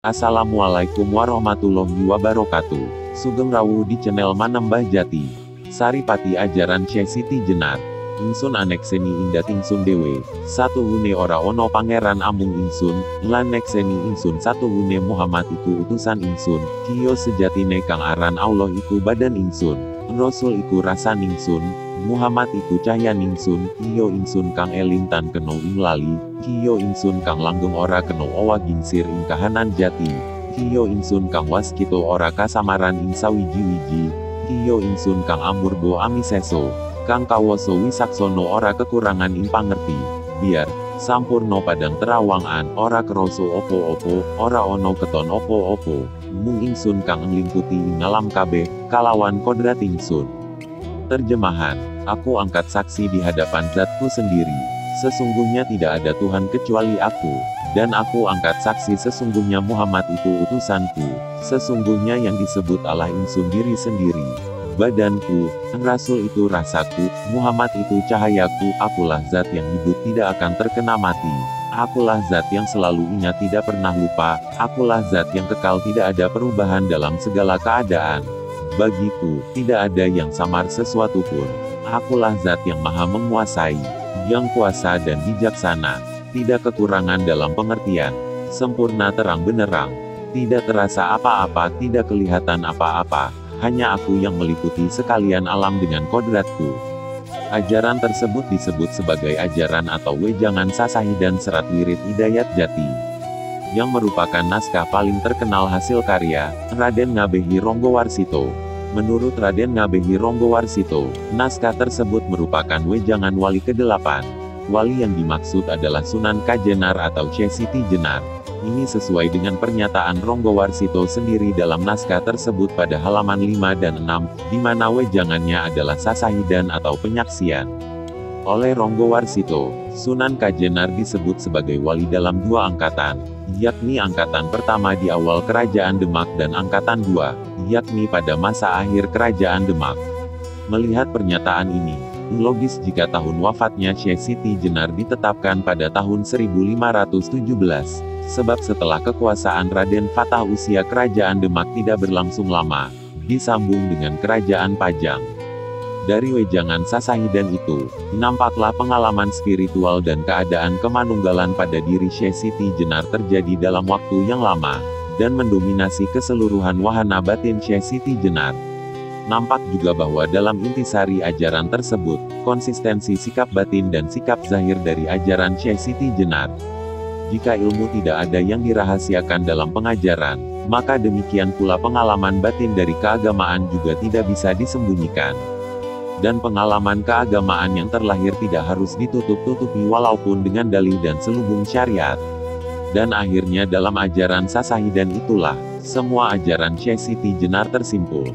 Assalamualaikum warahmatullahi wabarakatuh. Sugeng rawuh di channel Manembah Jati. Saripati ajaran Syekh Siti Jenar. Ingsun anekseni indat ingsun dewe. Satu hune ora ono pangeran amung ingsun, lan nekseni ingsun satu hune Muhammad iku utusan ingsun. Kiyo sejatine kang aran Allah iku badan ingsun. Rasul iku rasan ingsun. Muhammad iku cahya ingsun. Kiyo ingsun kang eling tan keno ing lali. Kiyo ingsun kang langgeng ora keno owa gingsir ing kahanan jati. Kiyo ingsun kang waskito ora kasamaran ing sawiji-wiji. Kiyo ingsun kang amurbo amiseso. Kang kawoso wisaksono ora kekurangan ing pangerti. Biar sampurno padang terawangan ora keroso opo-opo, ora ono keton opo-opo. Mung ingsun kang nglingkuti ing alam kabeh, kalawan kodrat ingsun. Terjemahan, aku angkat saksi di hadapan zatku sendiri. Sesungguhnya tidak ada Tuhan kecuali aku. Dan aku angkat saksi sesungguhnya Muhammad itu utusanku. Sesungguhnya yang disebut Allah ingsun diri sendiri. Badanku, Rasul itu rasaku, Muhammad itu cahayaku, akulah zat yang hidup tidak akan terkena mati. Akulah zat yang selalu ingat tidak pernah lupa, akulah zat yang kekal tidak ada perubahan dalam segala keadaan. Bagiku, tidak ada yang samar sesuatu pun. Akulah zat yang maha menguasai, yang kuasa dan bijaksana. Tidak kekurangan dalam pengertian, sempurna terang benerang. Tidak terasa apa-apa, tidak kelihatan apa-apa. Hanya aku yang meliputi sekalian alam dengan kodratku. Ajaran tersebut disebut sebagai ajaran atau wejangan Sasahidan Serat Wirid Hidayat Jati, yang merupakan naskah paling terkenal hasil karya Raden Ngabehi Ronggowarsito. Menurut Raden Ngabehi Ronggowarsito, naskah tersebut merupakan wejangan wali ke-8. Wali yang dimaksud adalah Sunan Kajenar atau Syekh Siti Jenar. Ini sesuai dengan pernyataan Ronggowarsito sendiri dalam naskah tersebut pada halaman 5 dan 6, di mana wejangannya adalah sasahidan atau penyaksian. Oleh Ronggowarsito, Sunan Kajenar disebut sebagai wali dalam dua angkatan, yakni angkatan pertama di awal Kerajaan Demak dan angkatan 2, yakni pada masa akhir Kerajaan Demak. Melihat pernyataan ini, logis jika tahun wafatnya Syekh Siti Jenar ditetapkan pada tahun 1517. Sebab setelah kekuasaan Raden Fatah usia Kerajaan Demak tidak berlangsung lama, disambung dengan Kerajaan Pajang. Dari wejangan Sasahidan itu, nampaklah pengalaman spiritual dan keadaan kemanunggalan pada diri Syekh Siti Jenar terjadi dalam waktu yang lama, dan mendominasi keseluruhan wahana batin Syekh Siti Jenar. Nampak juga bahwa dalam intisari ajaran tersebut, konsistensi sikap batin dan sikap zahir dari ajaran Syekh Siti Jenar. Jika ilmu tidak ada yang dirahasiakan dalam pengajaran, maka demikian pula pengalaman batin dari keagamaan juga tidak bisa disembunyikan. Dan pengalaman keagamaan yang terlahir tidak harus ditutup-tutupi walaupun dengan dalih dan selubung syariat. Dan akhirnya dalam ajaran Sasahidan itulah, semua ajaran Syekh Siti Jenar tersimpul.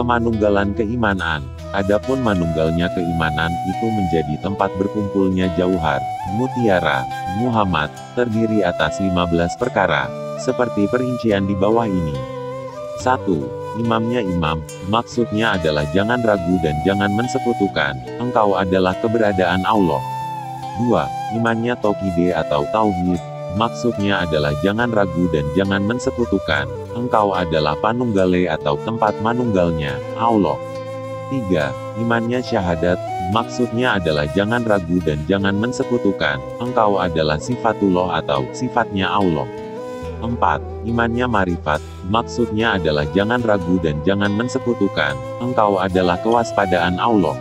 Kemanunggalan keimanan. Adapun manunggalnya keimanan, itu menjadi tempat berkumpulnya jauhar, mutiara, Muhammad, terdiri atas 15 perkara, seperti perincian di bawah ini. 1. Imamnya imam, maksudnya adalah jangan ragu dan jangan mensekutukan, engkau adalah keberadaan Allah. 2. Imannya tauhid atau tauhid, maksudnya adalah jangan ragu dan jangan mensekutukan, engkau adalah panunggale atau tempat manunggalnya, Allah. 3. Imannya syahadat, maksudnya adalah jangan ragu dan jangan mensekutukan, engkau adalah sifatullah atau sifatnya Allah. 4. Imannya marifat, maksudnya adalah jangan ragu dan jangan mensekutukan, engkau adalah kewaspadaan Allah.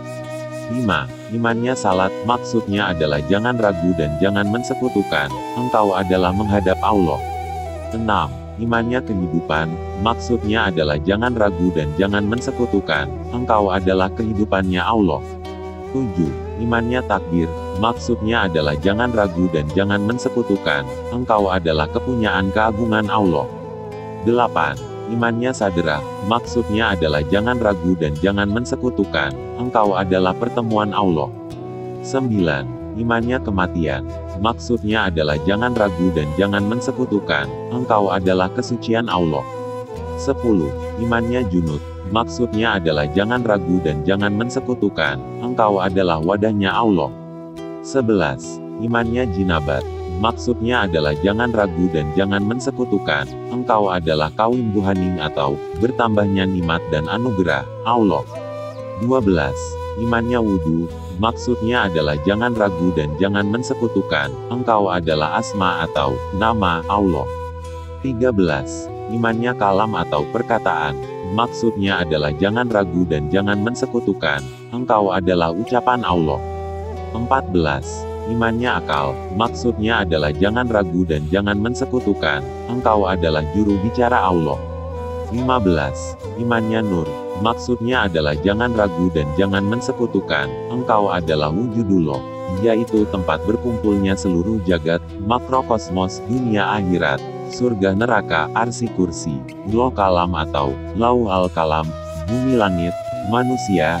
5. Imannya salat, maksudnya adalah jangan ragu dan jangan mensekutukan, engkau adalah menghadap Allah. 6. Imannya kehidupan, maksudnya adalah jangan ragu dan jangan mensekutukan, engkau adalah kehidupannya Allah. 7. Imannya takdir, maksudnya adalah jangan ragu dan jangan mensekutukan, engkau adalah kepunyaan keagungan Allah. 8. Imannya sadrah, maksudnya adalah jangan ragu dan jangan mensekutukan, engkau adalah pertemuan Allah. 9. Imannya kematian, maksudnya adalah jangan ragu dan jangan mensekutukan, engkau adalah kesucian Allah. 10. Imannya junut, maksudnya adalah jangan ragu dan jangan mensekutukan, engkau adalah wadahnya Allah. 11. Imannya jinabat, Maksudnya adalah jangan ragu dan jangan mensekutukan, engkau adalah kaum buhaning atau bertambahnya nikmat dan anugerah Allah. 12. Imannya wudhu, maksudnya adalah jangan ragu dan jangan mensekutukan, engkau adalah asma atau nama Allah. 13. Imannya kalam atau perkataan, maksudnya adalah jangan ragu dan jangan mensekutukan, engkau adalah ucapan Allah. 14. Imannya akal, maksudnya adalah jangan ragu dan jangan mensekutukan, engkau adalah juru bicara Allah. 15. Imannya nur, maksudnya adalah jangan ragu dan jangan mensekutukan, engkau adalah wujudullah, yaitu tempat berkumpulnya seluruh jagat, makrokosmos, dunia akhirat, surga neraka, arsi kursi, loh kalam atau lauh al-kalam, bumi langit, manusia,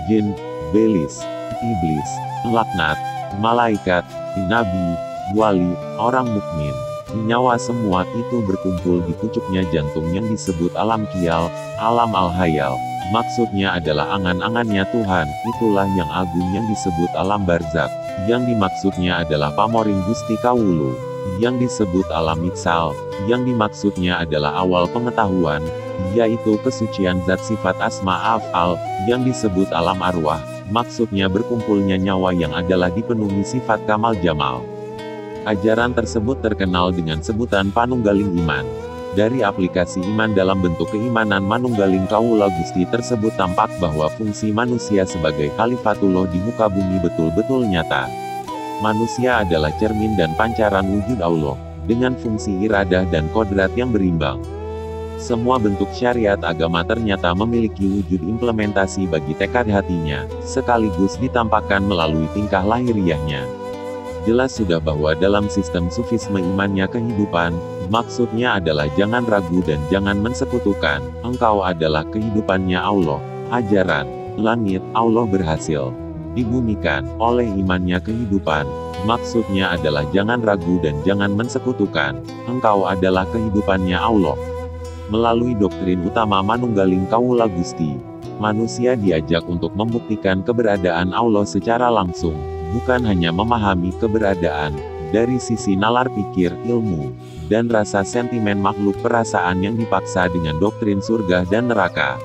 jin, belis, iblis, laknat, malaikat, nabi, wali, orang mukmin. Nyawa semua itu berkumpul di pucuknya jantung yang disebut alam kial, alam al-hayal. Maksudnya adalah angan-angannya Tuhan, itulah yang agung yang disebut alam barzak. Yang dimaksudnya adalah pamoring Gusti Kawulu. Yang disebut alam iksal, yang dimaksudnya adalah awal pengetahuan, yaitu kesucian zat sifat asma af'al, yang disebut alam arwah. Maksudnya berkumpulnya nyawa yang adalah dipenuhi sifat kamal jamal. Ajaran tersebut terkenal dengan sebutan Panunggaling Iman. Dari aplikasi iman dalam bentuk keimanan Manunggaling Kawula Gusti tersebut tampak bahwa fungsi manusia sebagai Khalifatullah di muka bumi betul-betul nyata. Manusia adalah cermin dan pancaran wujud Allah, dengan fungsi iradah dan kodrat yang berimbang. Semua bentuk syariat agama ternyata memiliki wujud implementasi bagi tekad hatinya, sekaligus ditampakkan melalui tingkah lahiriahnya. Jelas sudah bahwa dalam sistem sufisme imannya kehidupan, maksudnya adalah jangan ragu dan jangan mensekutukan, engkau adalah kehidupannya Allah. Ajaran langit, Allah berhasil dibumikan oleh imannya kehidupan, maksudnya adalah jangan ragu dan jangan mensekutukan, engkau adalah kehidupannya Allah. Melalui doktrin utama Manunggaling Kawula Gusti, manusia diajak untuk membuktikan keberadaan Allah secara langsung, bukan hanya memahami keberadaan dari sisi nalar pikir, ilmu, dan rasa sentimen makhluk perasaan yang dipaksa dengan doktrin surga dan neraka.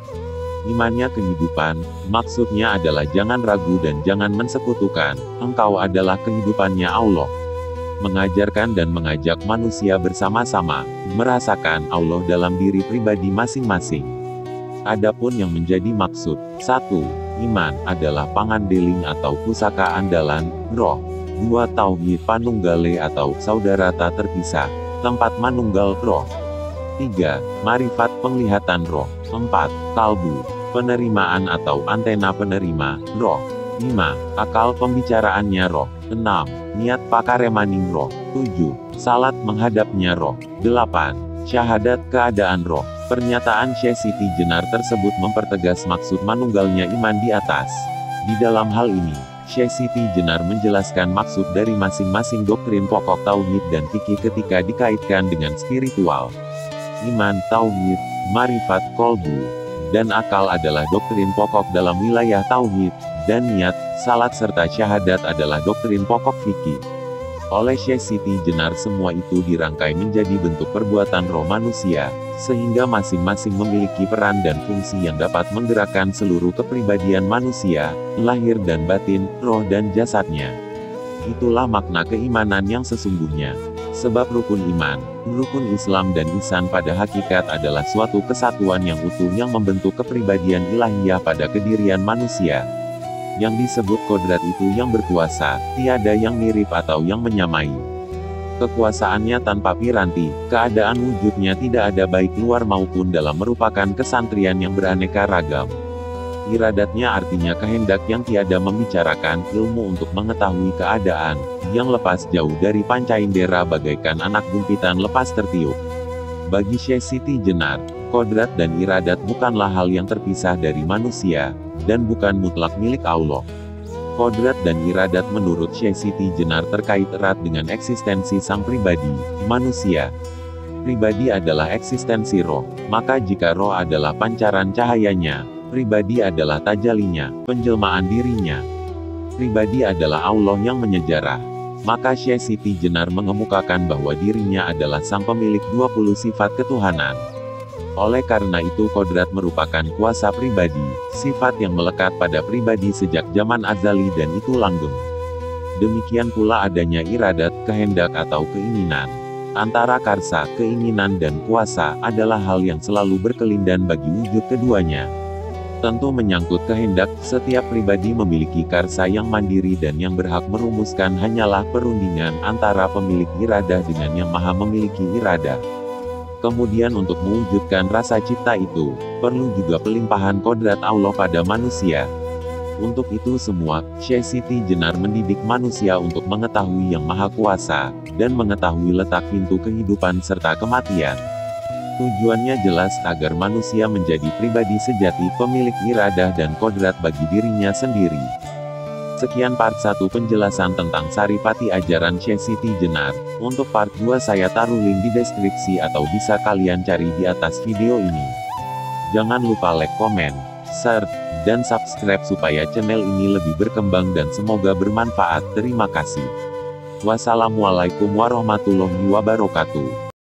Imannya kehidupan, maksudnya adalah jangan ragu dan jangan mensekutukan, engkau adalah kehidupannya Allah. Mengajarkan dan mengajak manusia bersama-sama merasakan Allah dalam diri pribadi masing-masing. Adapun yang menjadi maksud, 1. Iman adalah pangandeling atau pusaka andalan, roh. 2. Tauhid panunggale atau saudara tak terpisah, tempat manunggal roh. 3. Marifat penglihatan roh. 4. Kalbu, penerimaan atau antena penerima, roh. 5. Akal pembicaraannya roh. 6. Niat pakaremaning roh. 7. Salat menghadapnya roh. 8. Syahadat keadaan roh. Pernyataan Syekh Siti Jenar tersebut mempertegas maksud manunggalnya iman di atas. Di dalam hal ini, Syekh Siti Jenar menjelaskan maksud dari masing-masing doktrin pokok tauhid dan fikih ketika dikaitkan dengan spiritual. Iman, tauhid, marifat, kolbu, dan akal adalah doktrin pokok dalam wilayah tauhid, dan niat, salat serta syahadat adalah doktrin pokok fikih. Oleh Syekh Siti Jenar semua itu dirangkai menjadi bentuk perbuatan roh manusia, sehingga masing-masing memiliki peran dan fungsi yang dapat menggerakkan seluruh kepribadian manusia, lahir dan batin, roh dan jasadnya. Itulah makna keimanan yang sesungguhnya. Sebab rukun iman, rukun Islam dan ihsan pada hakikat adalah suatu kesatuan yang utuh yang membentuk kepribadian ilahiyah pada kedirian manusia. Yang disebut kodrat itu yang berkuasa, tiada yang mirip atau yang menyamai. Kekuasaannya tanpa piranti, keadaan wujudnya tidak ada baik luar maupun dalam merupakan kesantrian yang beraneka ragam. Iradatnya artinya kehendak yang tiada membicarakan, ilmu untuk mengetahui keadaan, yang lepas jauh dari panca indera bagaikan anak gumpitan lepas tertiup. Bagi Syekh Siti Jenar, kodrat dan iradat bukanlah hal yang terpisah dari manusia, dan bukan mutlak milik Allah. Kodrat dan iradat menurut Syekh Siti Jenar terkait erat dengan eksistensi sang pribadi, manusia. Pribadi adalah eksistensi roh, maka jika roh adalah pancaran cahayanya, pribadi adalah tajalinya, penjelmaan dirinya. Pribadi adalah Allah yang menyejarah. maka Syekh Siti Jenar mengemukakan bahwa dirinya adalah sang pemilik 20 sifat ketuhanan. Oleh karena itu kodrat merupakan kuasa pribadi, sifat yang melekat pada pribadi sejak zaman azali dan itu langgeng. Demikian pula adanya iradat, kehendak atau keinginan. Antara karsa, keinginan dan kuasa adalah hal yang selalu berkelindan bagi wujud keduanya. Tentu menyangkut kehendak, setiap pribadi memiliki karsa yang mandiri dan yang berhak merumuskan hanyalah perundingan antara pemilik iradah dengan yang maha memiliki iradah. Kemudian untuk mewujudkan rasa cipta itu, perlu juga pelimpahan kodrat Allah pada manusia. Untuk itu semua, Syekh Siti Jenar mendidik manusia untuk mengetahui yang maha kuasa, dan mengetahui letak pintu kehidupan serta kematian. Tujuannya jelas agar manusia menjadi pribadi sejati pemilik iradah dan kodrat bagi dirinya sendiri. Sekian part 1 penjelasan tentang Saripati ajaran Syekh Siti Jenar. Untuk part 2 saya taruh link di deskripsi atau bisa kalian cari di atas video ini. Jangan lupa like, komen, share, dan subscribe supaya channel ini lebih berkembang dan semoga bermanfaat. Terima kasih. Wassalamualaikum warahmatullahi wabarakatuh.